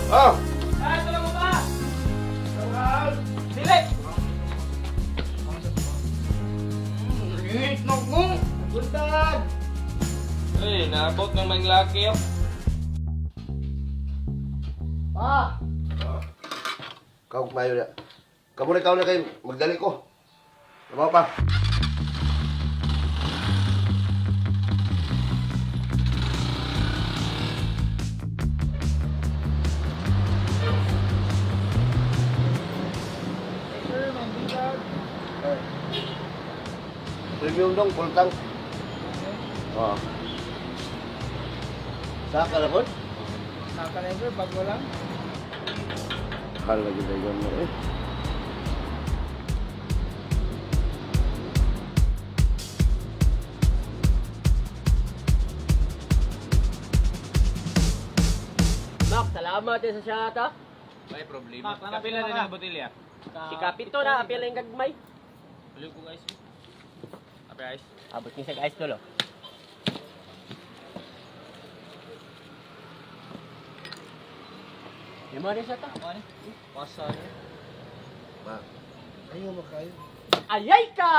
Oh! Ah, tulong mo ba? Dili! Buntag! Uy, naabot ng manglaki oh. Pa! Kau kumayo na. Kamu na kayo. Magdali ko. Tama pa. Premium dong, full tank. Oh. Saka na po? Saka na sir, bago lang. Hal lagi tayo mo eh. Mak, salamat din sa siya ta. May problema. Kapila na ng botilya. Si Kapito na, apil yung gagmay. Balik ko guys. Ape guys. Abot niya sa guys tulo. Yung mga rin siya ta. Pasa niya. Ma. Ayaw mo kayo. Ayay ka!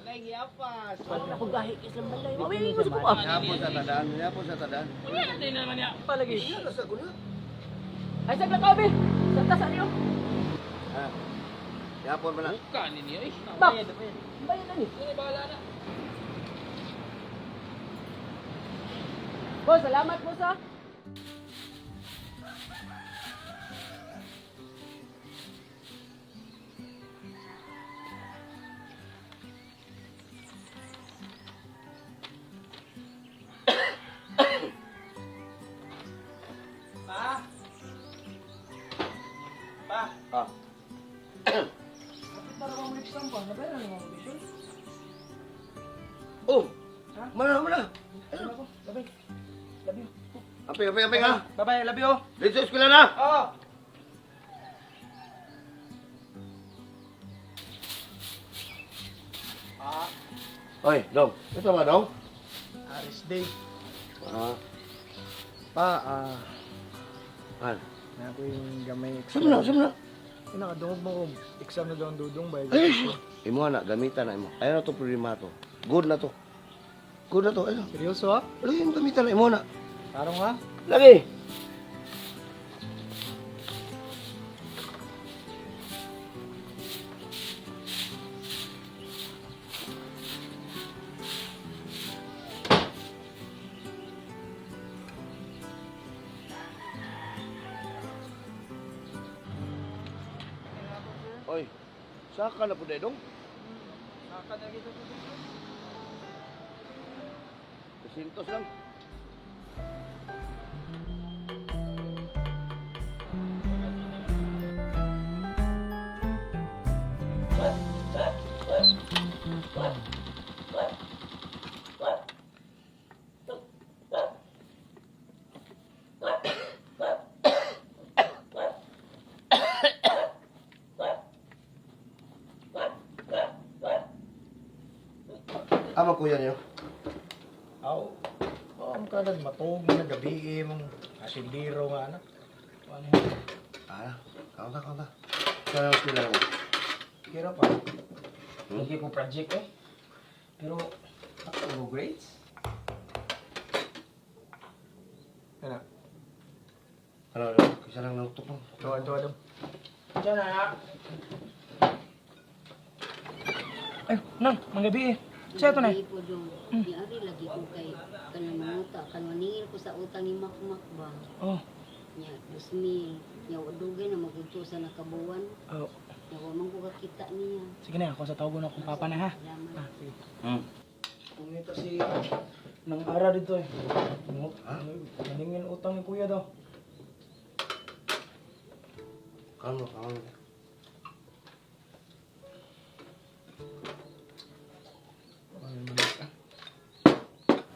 Malay giapas. Wala ko gahi isang balay. Mawin ko sa buka. Yapon sa tadaan, yapon sa tadaan. Wala din naman niya. Palagi. Iya nasa ko na. Ay, sagla ka, Obi. Sa tasan niyo. Ha. Yapon mo na. Buka ni niya eh. Bak! Bayan na ni. Sige, bahala na. Boss, salamat boss ha. Pa. Pa. Ah. Para kang next time pa. Nabayaran mo ang vision. Oh. Mana mana. Ano ko? Babay. Love you. Ape ha. Bye-bye, love you. Dito sa eskwela na. Oh. Oy, dong. Ito ba dong? Aris Day. Ah. Pa, An. na ako yung gamay Sama na, sama na. Nakadungog mo ko. Exam na daw ang dudong ba? Ay. Imo na gamitan na imo. Ayo na to problema to. Good na to. Good na to. Ayo. Seryoso ha? Lagi yung gamitan na imo na. Tarong ha? Lagi. Oy, saka na po dong? Saka na kita po. 200 lang. Ama kuya niyo. Aw, ang kanan matog na gabi mong asindiro nga anak. Ano yun? Ah, kaunta. Kaya ang sila mo. Kira pa. Lagi ko project eh. Pero, ako grades? Ano? Ano, kisa lang nautok mo. Tuwa. Diyan na. Ay, nang, manggabi eh. Siya ito na. Hindi po dong, diari lagi ko kay kanang manguta, kanwaningil ko sa utang ni Makmak ba. Oh, Nya, 2,000. Nya, wadugay na magudto sa nakabuwan. oh. Nya, wamang ko kakita niya. Sige na, ako sa tawag na akong papa na ha. Salamat. Ah, sige. Hmm. Kumita si nang ara dito eh. Ha? Maningin utang ni kuya daw. Kalma.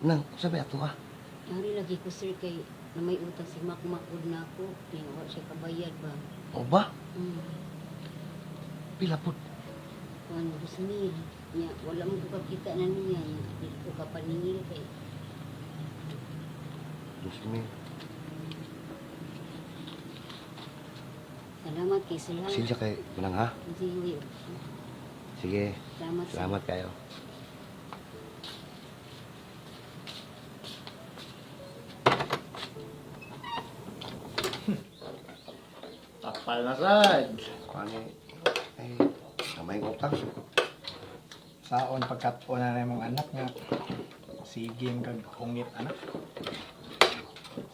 Nang, sabi ato ka. Diari lagi ko sir kay na may utang si Makmak ud na ako. Nya, wala siya kabayad ba. O ba? Pila po. Kuan 2,000. Nya, wala mo ko kakita na niya. Nya, dili ko kapaningil kay 2,000. Salamat kay Sila. Sinsya kay Manang ha. Sige. Sige, Salamat. salamat kayo. Tapal na sad. Ano ay kamay ng utang. Saon pagkat-o na rin mong anak nga. Sige ang kag-ungit anak.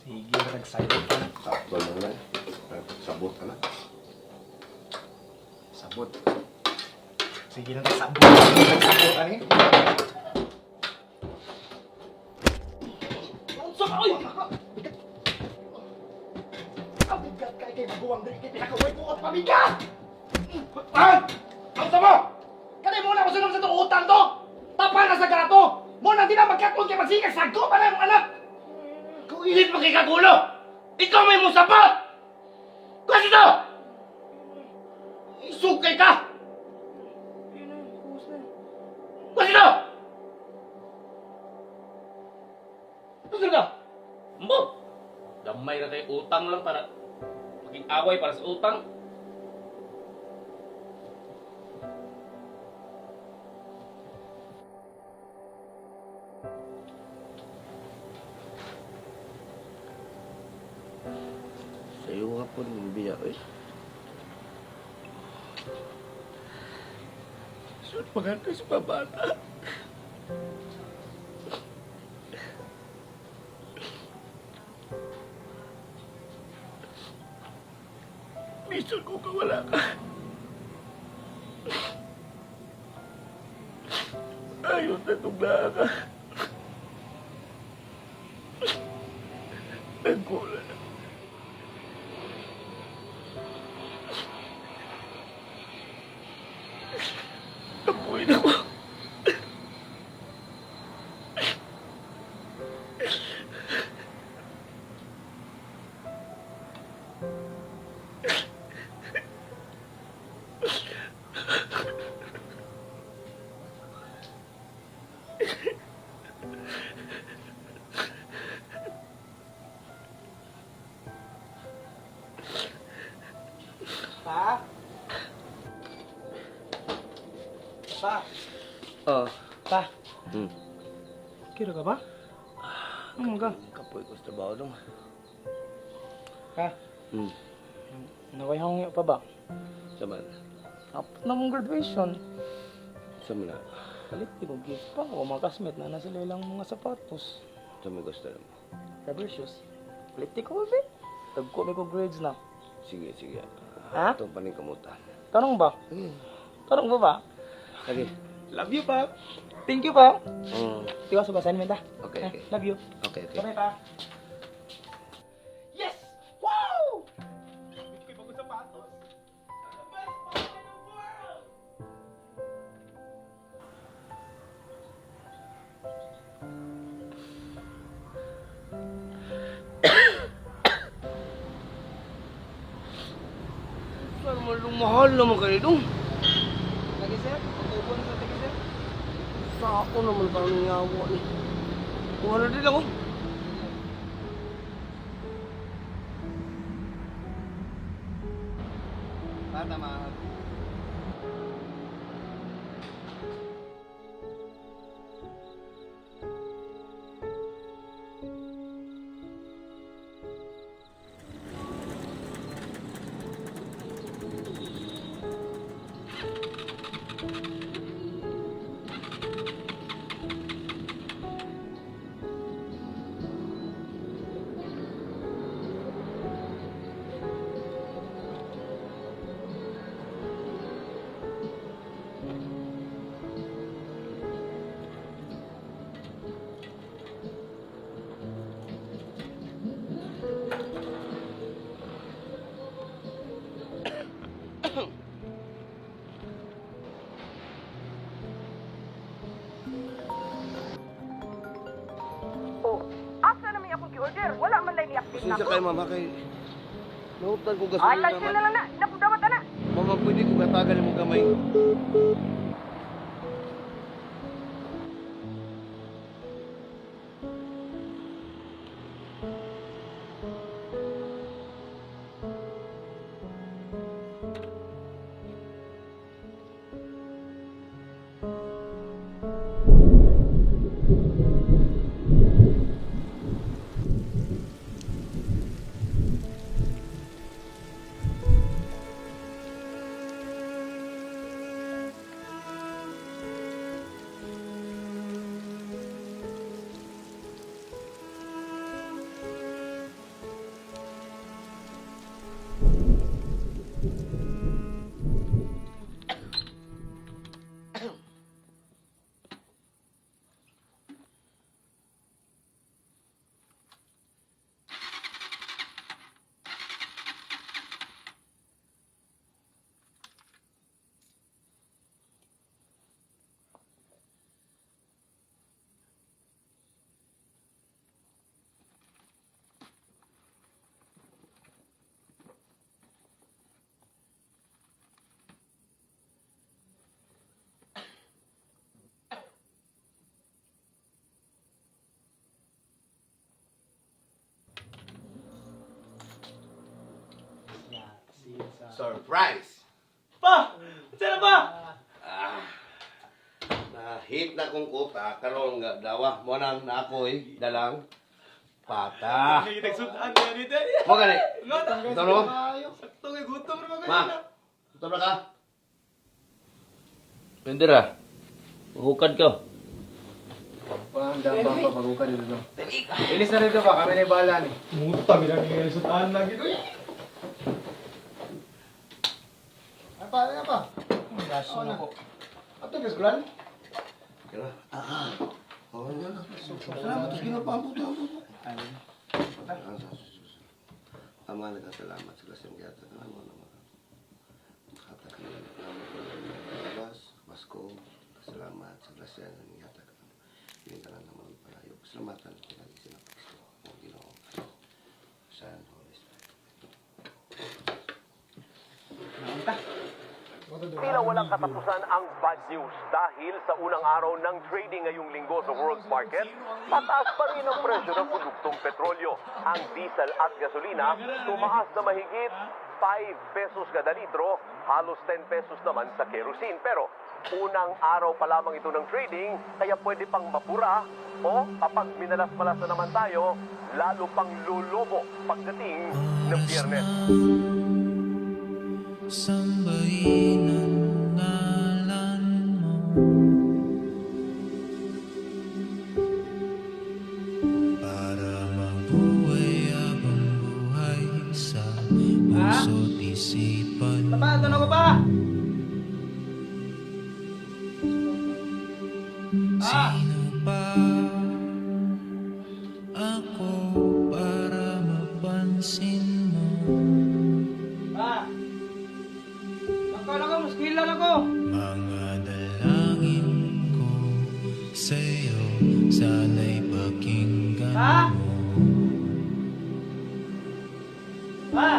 Sige ang kag-silent anak. Sakto lang na. Sabot ka na. Sabot. Sige lang sabot. Sabot ani. Abigat kay kay maguwang diri kay pinakaway ko at pabigat. Ha? Ang mo! Kanay muna ako sunod sa itong utang to! Tapal na sa gato! Muna di na magkatong kay magsikag sagko pa na yung anak! Kung ilit mo kay kagulo! Ikaw may mo sapat! Kasi to! Isukay ka! Kasi to! Tusol ka! Mbo! Damay na tayo utang lang para maging away para sa utang. Sa'yo nga po ng biya eh. Saan maganda sa babata? Minsan ko kawala ka. Ayaw na tugla ka. Nagkulan. Apoy na ko. Pa? Pa? Oh. Pa? Hmm. Kira ka ba? Ano ka? Kapoy ko sa trabaho dong. Pa? Hmm. Nakayang pa ba? Sama. Apat na mong graduation. Sama na. Palit ko gift pa. O mga kasmet na nasa ilang mga sapatos. Sama gusto na mo. Rubber shoes. Palit ko ba? Tagko may ko grades na. Sige, sige. Ha? Itong paning kamutan. Tanong ba? Tanong ba ba? Sige. Love you pa. Thank you pa. Tiwa sa assignment ha. Okay, okay. Love you. Okay, okay. Bye pa. Yes! Wow! Iko'y bagong sapatos. The best ball in the world! Saan mo lumahal naman kayo dong? Lagi sir? Tubo na sa lagi sir? Sa ako naman ka ng yawa ni. Kuha na din ako. Tama. order. Wala man lang i-update na Pasensya ko. kayo, mama, kay... Nautan ko Ay, gasolina lang naman. na lang na. Napudawat na. Mama, pwede ko katagal mo kamay. Surprise! Pa! Saan ba? Nahit na kong kuta, karon nga dawa mo nang na ako'y dalang pata. Nagsudan niya dito. Mo gani? Ngata. Ito no? Sakto kay gutom naman Ma, kanina. ito na ka? Indira, hukad ka. Pangdang pa pagbuka dito. Ilis na rito ba? Kami na bahala ni. Muta bilang nga sudan lagi to. Apa, apa? Gaso na ko. Ato gasgulan? Kira? Oh, yan na. Salamat, tapos ginapampo to. Ama, nagkasalamat sa klaseng kiyata ka naman naman. Nakata ka naman labas, Pasko, salamat sa klaseng kiyata ka naman. Hindi ka na naman palayo. Salamatan ko lagi sila Pasko. Ang Ginoo. San Holy Spirit. Tila walang katapusan ang bad news dahil sa unang araw ng trading ngayong linggo sa world market, pataas pa rin ang presyo ng produktong petrolyo. Ang diesel at gasolina tumaas na mahigit 5 pesos kada litro, halos 10 pesos naman sa kerosene. Pero unang araw pa lamang ito ng trading, kaya pwede pang mapura o kapag minalas-malas na naman tayo, lalo pang lulobo pagdating ng Biyernes. Sambahin ang ngalan mo, para mabuhay habang buhay sa puso't isipan mo. Pa, ito na ko pa. Sino ba ako para mapansin mo? Pa. Akala ko muskila na ko. Mga dalangin ko sa'yo, sana'y pakinggan Ha? mo. Pa.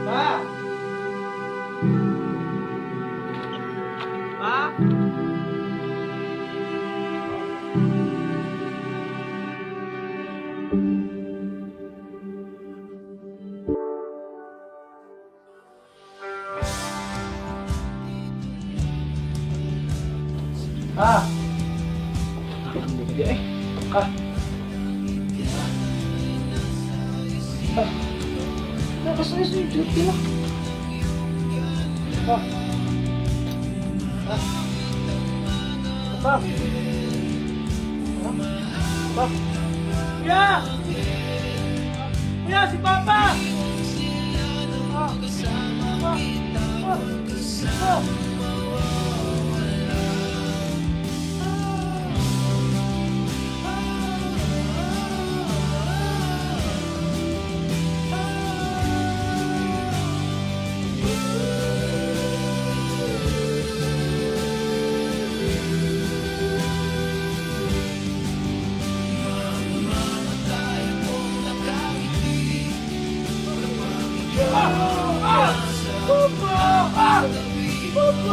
Pa. Pa. Ah. Hindi ka di ay. Ah. Tapos na yung duty na. Ah. Ah. Apa? Pa. Kuya! Kuya, si Papa! Ah. Ah. Ah. Papa!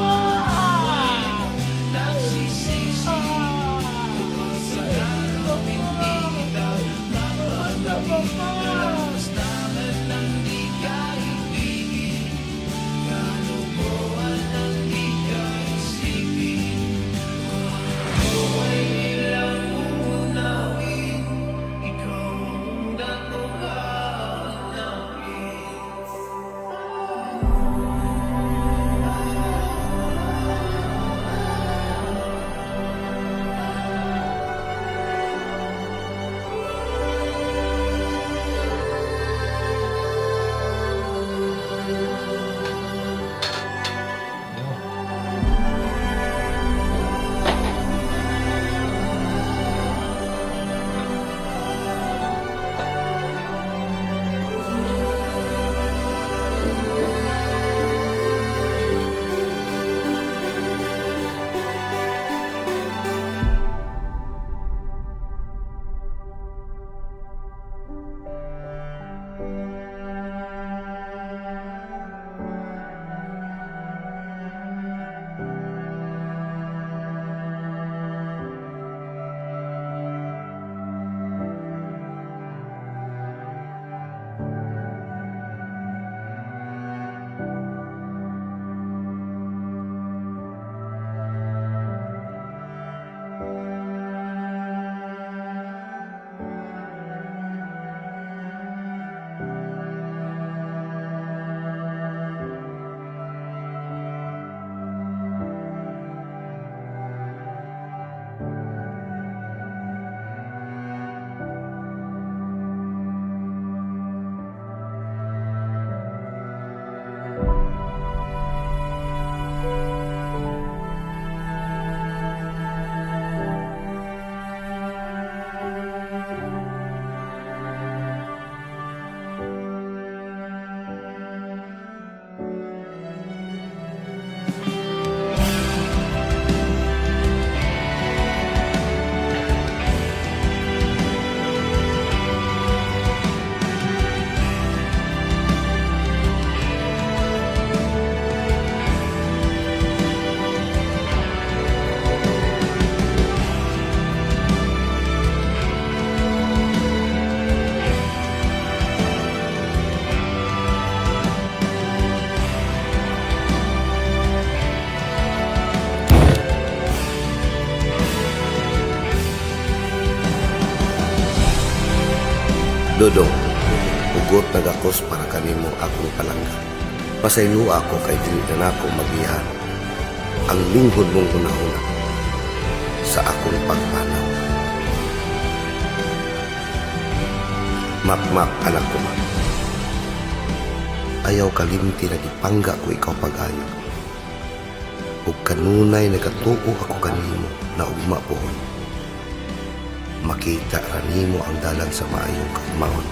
Dodong, ugot nagakos para kanimo akong palangga. Pasaylo ako kay dili na nako magihan ang linghod mong una-una sa akong pagpanaw. Map, anak ko, Map. Ayaw kalimti na gipangga ko ikaw pag-ayo. Ug kanunay nagatuo ako kanimo na ugma pohon. Makita ra nimo ang dalan sa maayong kaugmaon.